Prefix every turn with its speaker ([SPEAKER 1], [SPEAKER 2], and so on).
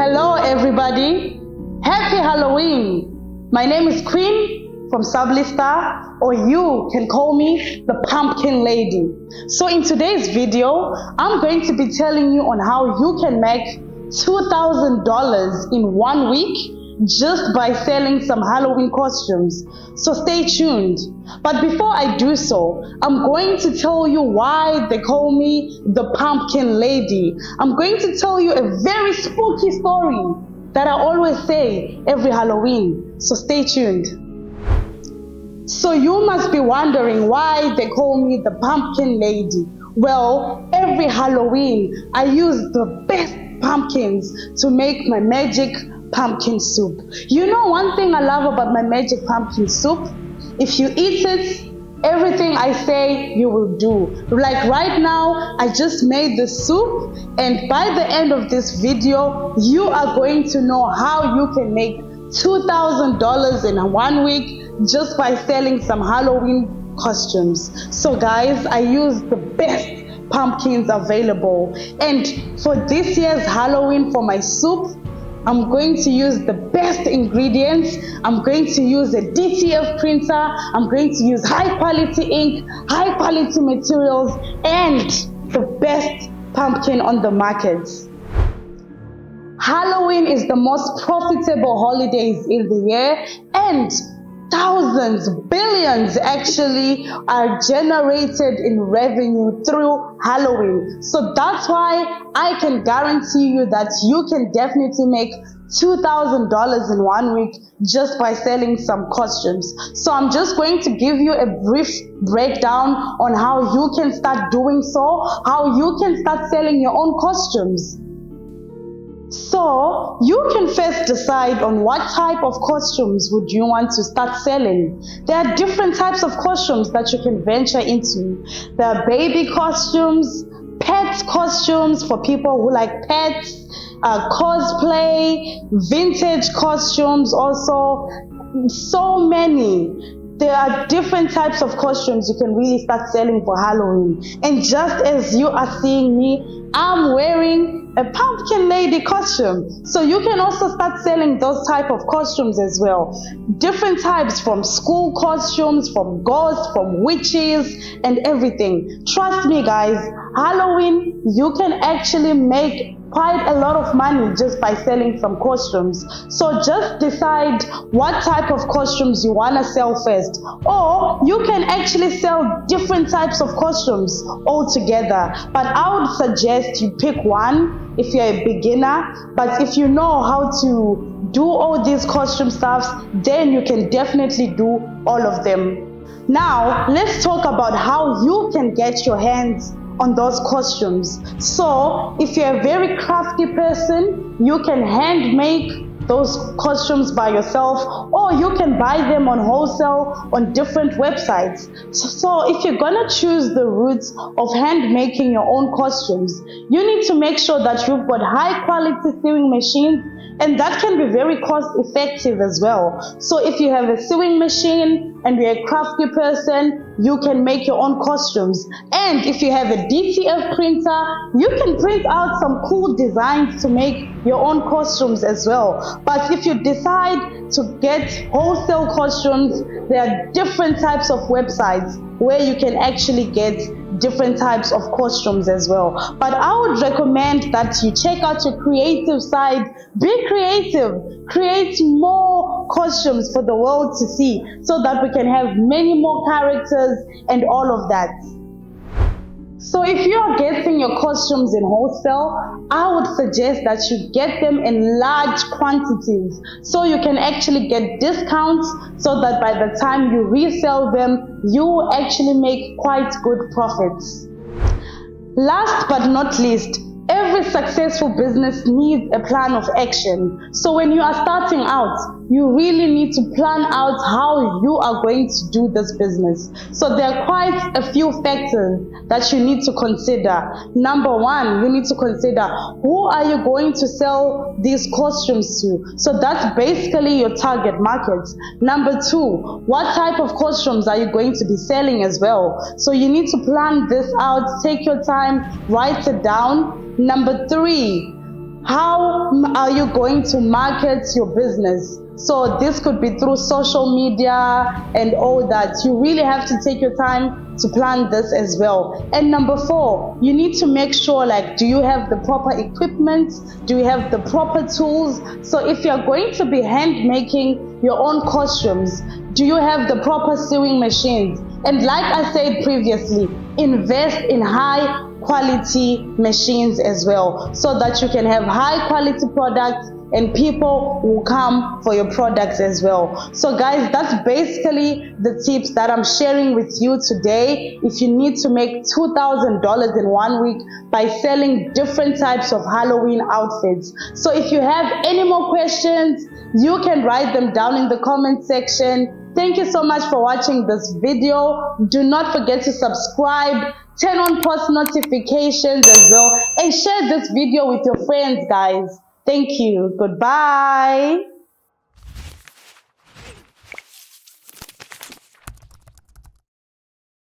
[SPEAKER 1] Hello everybody, happy Halloween. My name is Queen from Sublistar, or you can call me the Pumpkin Lady. So in today's video, I'm going to be telling you on how you can make $2,000 in 1 week just by selling some Halloween costumes. So stay tuned. But before I do so, I'm going to tell you why they call me the Pumpkin Lady. I'm going to tell you a very spooky story that I always say every Halloween. So stay tuned. So you must be wondering why they call me the Pumpkin Lady. Well, every Halloween I use the best pumpkins to make my magic pumpkin soup. You know one thing I love about my magic pumpkin soup? If you eat it, everything I say you will do. Like right now, I just made the soup, and by the end of this video, you are going to know how you can make $2,000 in 1 week just by selling some Halloween costumes. So guys, I use the best pumpkins available, and for this year's Halloween for my soup, I'm going to use the best ingredients. I'm going to use a DTF printer. I'm going to use high quality ink, high quality materials, and the best pumpkin on the market. Halloween is the most profitable holidays in the year, and thousands, billions actually are generated in revenue through Halloween. So that's why I can guarantee you that you can definitely make $2,000 in 1 week just by selling some costumes. So I'm just going to give you a brief breakdown on how you can start doing so, how you can start selling your own costumes. So you can first decide on what type of costumes would you want to start selling. There are different types of costumes that you can venture into. There are baby costumes, pet costumes for people who like pets, cosplay, vintage costumes also, so many. There are different types of costumes you can really start selling for Halloween. And just as you are seeing me, I'm wearing a Pumpkin Lady costume. So you can also start selling those type of costumes as well. Different types, from school costumes, from ghosts, from witches, and everything. Trust me guys, Halloween, you can actually make quite a lot of money just by selling some costumes. So just decide what type of costumes you want to sell first, or you can actually sell different types of costumes all together. But I would suggest you pick one if you're a beginner, but if you know how to do all these costume stuffs, then you can definitely do all of them. Now let's talk about how you can get your hands on those costumes. So if you're a very crafty person, you can hand make those costumes by yourself, or you can buy them on wholesale on different websites. So if you're gonna choose the route of hand making your own costumes, you need to make sure that you've got high quality sewing machines, and that can be very cost effective as well. So if you have a sewing machine and you're a crafty person, you can make your own costumes. And if you have a DTF printer, you can print out some cool designs to make your own costumes as well. But if you decide to get wholesale costumes, there are different types of websites where you can actually get different types of costumes as well. But I would recommend that you check out your creative side. Be creative, create more costumes for the world to see, so that we can have many more characters and all of that. So if you are getting your costumes in wholesale, I would suggest that you get them in large quantities, so you can actually get discounts, so that by the time you resell them, you will actually make quite good profits. Last but not least, every successful business needs a plan of action. So when you are starting out, you really need to plan out how you are going to do this business. So there are quite a few factors that you need to consider. Number one, you need to consider, who are you going to sell these costumes to? So that's basically your target market. Number two, what type of costumes are you going to be selling as well? So you need to plan this out, take your time, write it down. Number three, How are you going to market your business? So this could be through social media and all that. You really have to take your time to plan this as well. And number 4, you need to make sure, like, do you have the proper equipment? Do you have the proper tools? So if you're going to be hand making your own costumes, do you have the proper sewing machines? And like I said previously, invest in high quality machines as well, so that you can have high quality products and people will come for your products as well. So guys, that's basically the tips that I'm sharing with you today. If you need to make $2,000 in 1 week by selling different types of Halloween outfits. So if you have any more questions, you can write them down in the comment section. Thank you so much for watching this video. Do not forget to subscribe, turn on post notifications as well, and share this video with your friends, guys. Thank you. Goodbye.